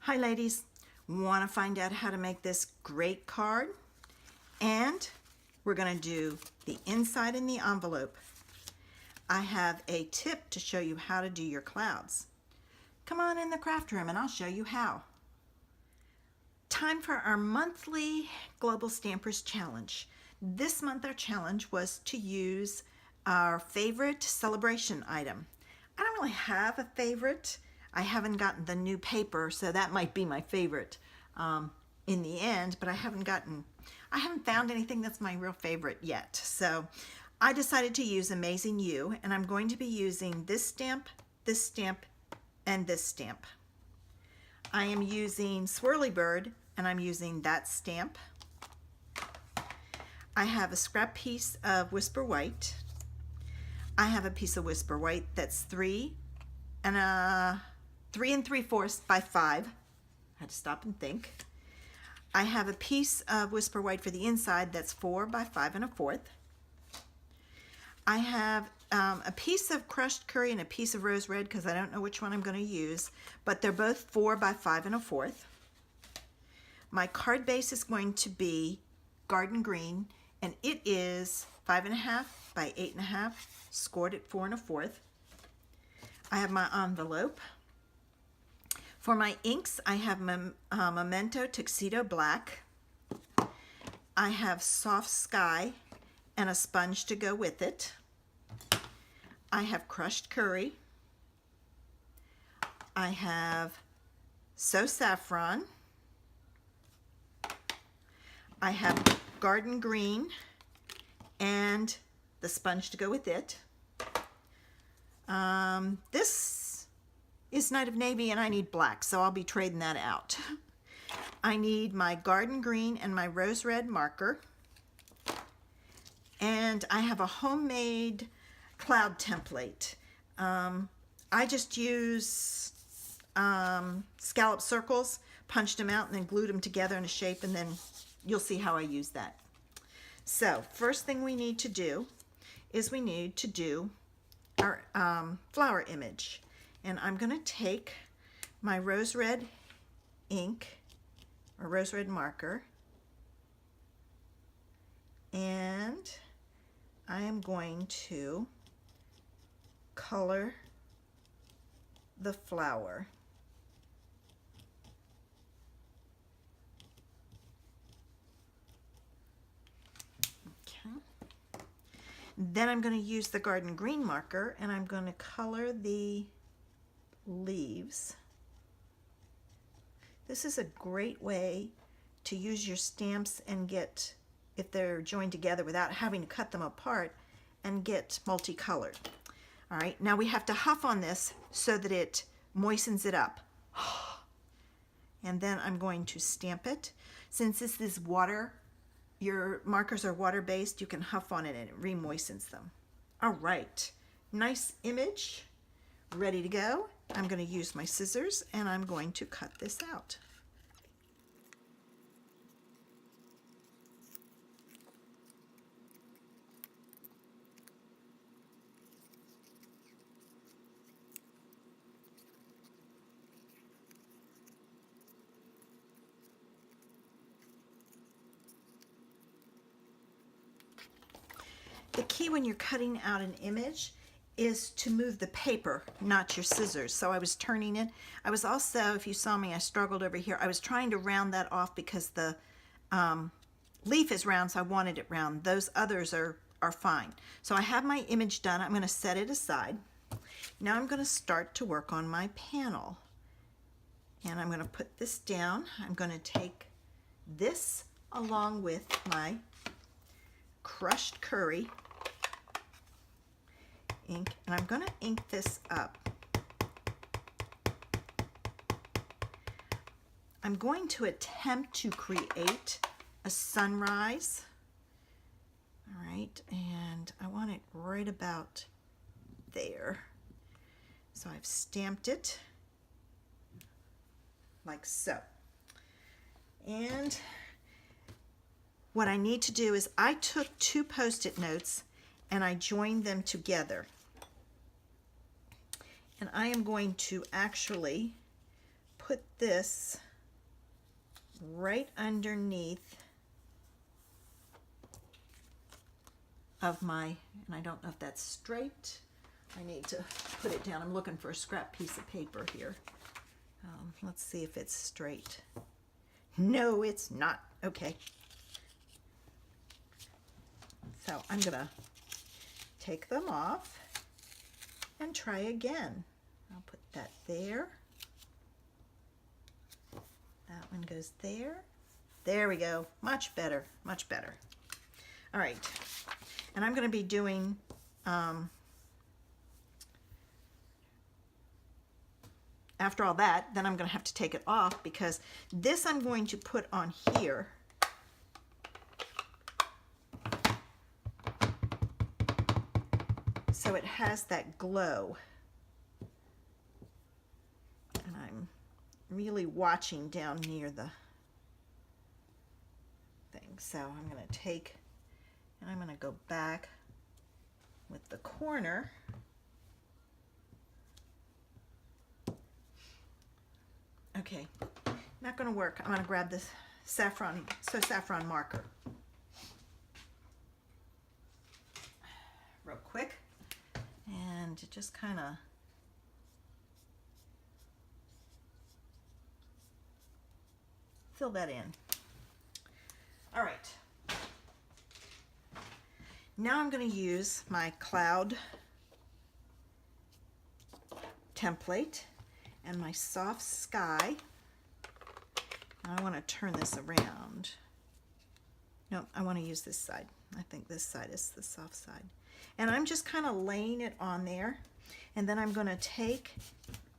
Hi ladies, want to find out how to make this great card? And we're going to do the inside and the envelope. I have a tip to show you how to do your clouds. Come on in the craft room and I'll show you how. Time for our monthly Global Stampers Challenge. This month our challenge was to use our favorite celebration item. I don't really have a favorite. I haven't gotten the new paper, so that might be my favorite in the end, but I haven't found anything that's my real favorite yet. So I decided to use Amazing You, and I'm going to be using this stamp, and this stamp. I am using Swirly Bird, and I'm using that stamp. I have a scrap piece of Whisper White. I have a piece of Whisper White that's 3 3 3/4 by 5. I had to stop and think. I have a piece of Whisper White for the inside that's 4 by 5 1/4. I have a piece of crushed curry and a piece of rose red because I don't know which one I'm going to use, but they're both 4 by 5 1/4. My card base is going to be garden green, and it is 5 1/2 by 8 1/2, scored at 4 1/4. I have my envelope. For my inks, I have Memento Tuxedo Black. I have Soft Sky and a sponge to go with it. I have crushed curry. I have Saffron. I have garden green and the sponge to go with it. This is Night of Navy and I need black, so I'll be trading that out. I need my garden green and my rose red marker. And I have a homemade cloud template. I just use scallop circles, punched them out and then glued them together in a shape, and then you'll see how I use that. So first thing we need to do is we need to do our flower image. And I'm going to take my rose red ink or rose red marker, and I am going to color the flower. Okay. Then I'm going to use the garden green marker and I'm going to color the leaves. This is a great way to use your stamps and get, if they're joined together without having to cut them apart, and get multicolored. All right, now we have to huff on this so that it moistens it up. And then I'm going to stamp it. Since this is water, your markers are water-based, you can huff on it and it re-moistens them. All right, nice image, ready to go. I'm going to use my scissors and I'm going to cut this out. The key when you're cutting out an image is to move the paper, not your scissors. So I was turning it. I was also, if you saw me, I struggled over here. I was trying to round that off because the leaf is round, so I wanted it round. Those others are fine. So I have my image done. I'm going to set it aside. Now I'm going to start to work on my panel. And I'm going to put this down. I'm going to take this along with my crushed curry ink, and I'm going to ink this up. I'm going to attempt to create a sunrise. All right, and I want it right about there. So I've stamped it like so. And what I need to do is I took 2 Post-it notes and I joined them together. And I am going to actually put this right underneath of my, and I don't know if that's straight. I need to put it down. I'm looking for a scrap piece of paper here. Let's see if it's straight. No, it's not. Okay. So I'm gonna take them off and try again. I'll put that there. That one goes there. There we go. Much better, much better. All right. And I'm going to be doing after all that, then I'm going to have to take it off because this I'm going to put on here. So it has that glow. And I'm really watching down near the thing. So I'm going to take, and I'm going to go back with the corner. Okay, not going to work. I'm going to grab this saffron marker real quick and just kind of fill that in. All right. Now I'm going to use my cloud template and my soft sky. I want to turn this around. No, I want to use this side. I think this side is the soft side. And I'm just kind of laying it on there. And then I'm going to take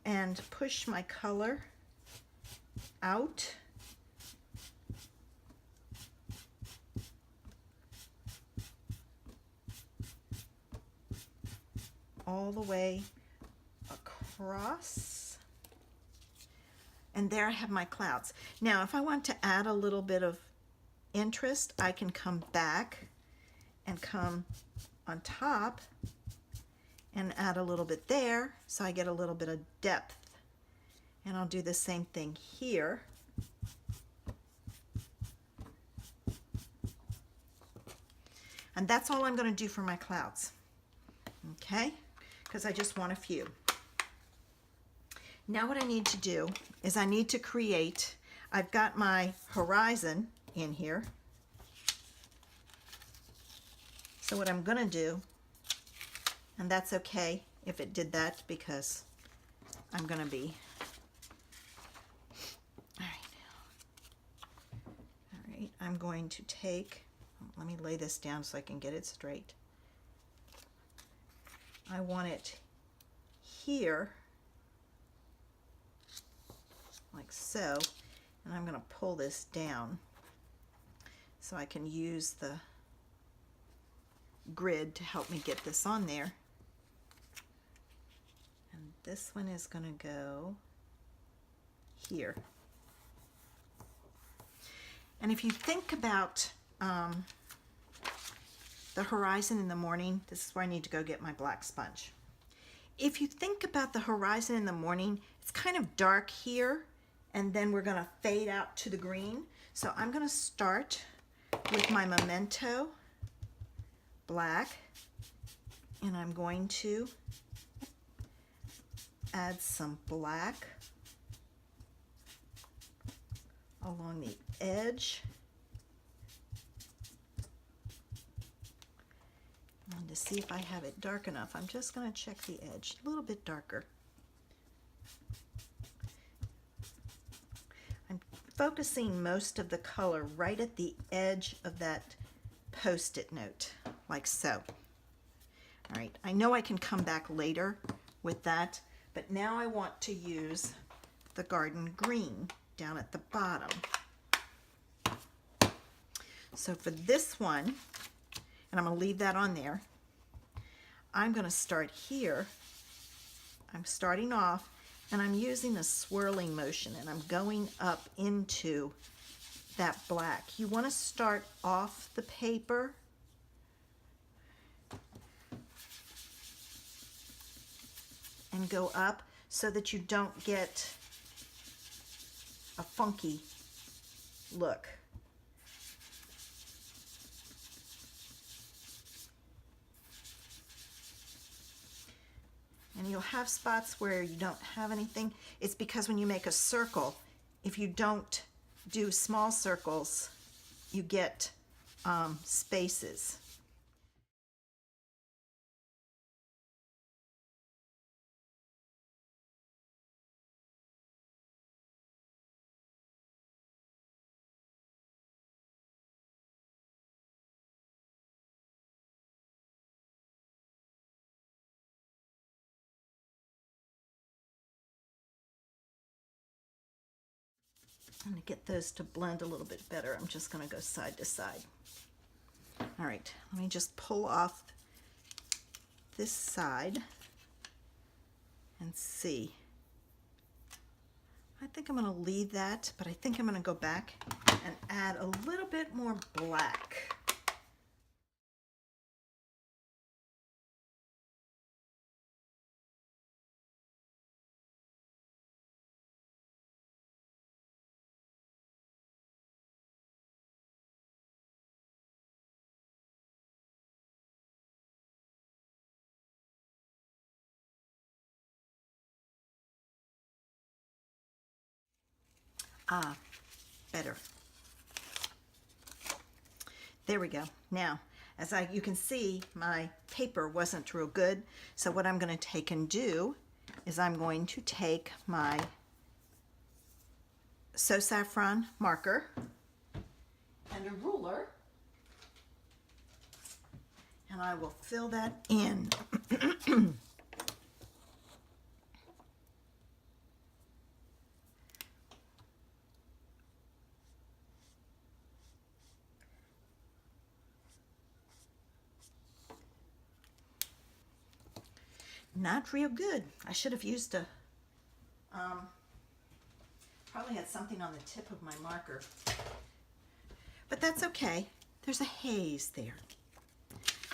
and push my color out. All the way across. And there I have my clouds. Now, if I want to add a little bit of interest, I can come back and come on top and add a little bit there, so I get a little bit of depth. And I'll do the same thing here. And that's all I'm going to do for my clouds. Okay? Because I just want a few. Now what I need to do is I need to create, I've got my horizon in here. So what I'm going to do, and that's okay if it did that because I'm going to be, all right, I'm going to take, let me lay this down so I can get it straight. I want it here, like so, and I'm going to pull this down so I can use the grid to help me get this on there. And this one is going to go here. And if you think about the horizon in the morning, this is where I need to go get my black sponge. If you think about the horizon in the morning, it's kind of dark here, and then we're going to fade out to the green. So I'm going to start with my Memento black, and I'm going to add some black along the edge. And to see if I have it dark enough, I'm just going to check the edge a little bit darker. I'm focusing most of the color right at the edge of that Post-it note, like so. All right, I know I can come back later with that, but now I want to use the garden green down at the bottom. So for this one, and I'm going to leave that on there, I'm going to start here. I'm starting off, and I'm using a swirling motion, and I'm going up into that black. You want to start off the paper and go up so that you don't get a funky look. And you'll have spots where you don't have anything. It's because when you make a circle, if you don't do small circles, you get spaces. I'm going to get those to blend a little bit better. I'm just going to go side to side. All right, let me just pull off this side and see. I think I'm going to leave that, but I think I'm going to go back and add a little bit more black. Ah, better. There we go. Now, as you can see, my paper wasn't real good. So what I'm going to take and do is I'm going to take my Saffron marker and a ruler, and I will fill that in. Not real good. I should have used a, probably had something on the tip of my marker. But that's okay. There's a haze there.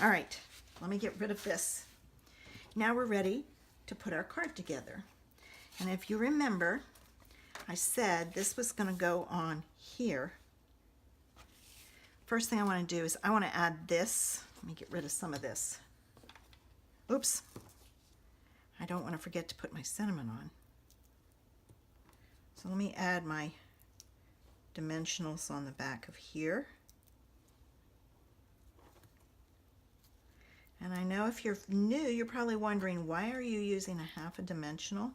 All right, let me get rid of this. Now we're ready to put our card together. And if you remember, I said this was going to go on here. First thing I want to do is I want to add this. Let me get rid of some of this. Oops. I don't want to forget to put my cinnamon on. So let me add my dimensionals on the back of here. And I know if you're new, you're probably wondering, why are you using a half a dimensional?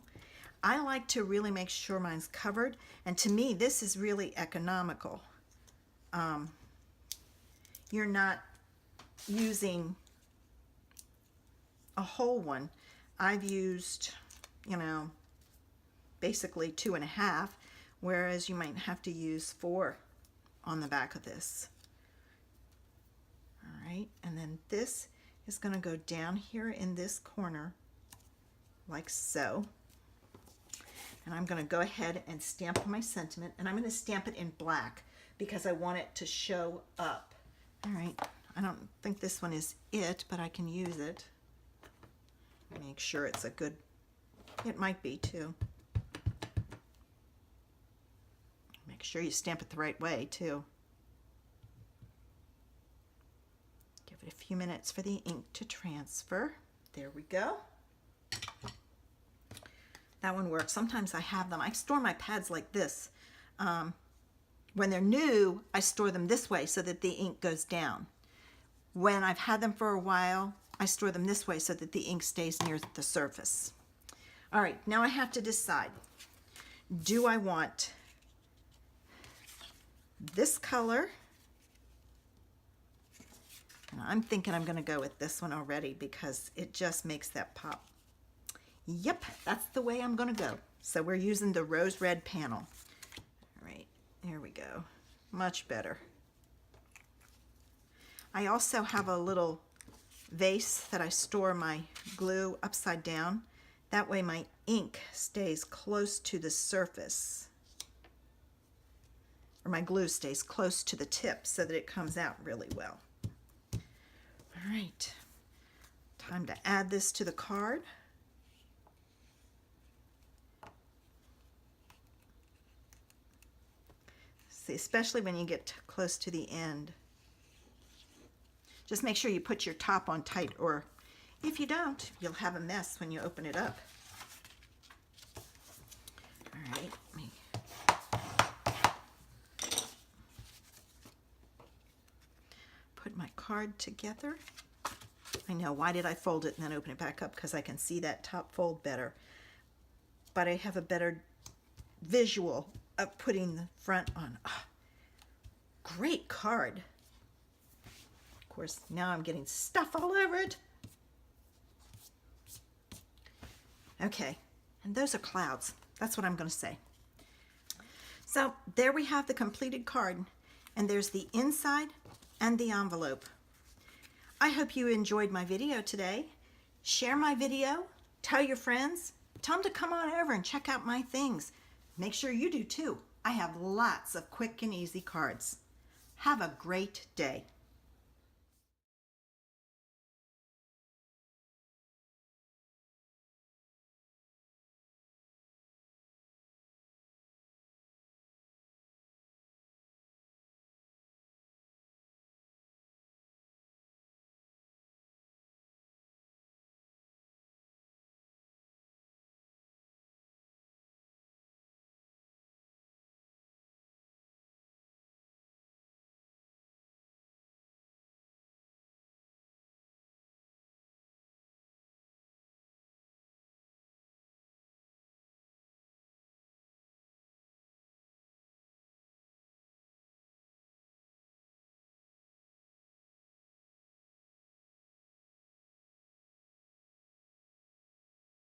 I like to really make sure mine's covered, and to me this is really economical. You're not using a whole one. I've used, you know, basically 2.5, whereas you might have to use 4 on the back of this. All right, and then this is going to go down here in this corner like so. And I'm going to go ahead and stamp my sentiment, and I'm going to stamp it in black because I want it to show up. All right, I don't think this one is it, but I can use it. Make sure it's a good, it might be too. Make sure you stamp it the right way too. Give it a few minutes for the ink to transfer. There we go. That one works. Sometimes I have them. I store my pads like this. When they're new, I store them this way so that the ink goes down. When I've had them for a while, I store them this way so that the ink stays near the surface. All right, now I have to decide. Do I want this color? And I'm thinking I'm going to go with this one already because it just makes that pop. Yep, that's the way I'm going to go. So we're using the rose red panel. All right, there we go. Much better. I also have a little vase that I store my glue upside down. That way my ink stays close to the surface, or my glue stays close to the tip so that it comes out really well. All right, time to add this to the card. See, especially when you get close to the end. Just make sure you put your top on tight, or if you don't, you'll have a mess when you open it up. All right, let me put my card together. I know, why did I fold it and then open it back up? Because I can see that top fold better. But I have a better visual of putting the front on. Oh, great card. Of course, now I'm getting stuff all over it. Okay, and those are clouds. That's what I'm going to say. So there we have the completed card, and there's the inside and the envelope. I hope you enjoyed my video today. Share my video, tell your friends, tell them to come on over and check out my things. Make sure you do too. I have lots of quick and easy cards. Have a great day.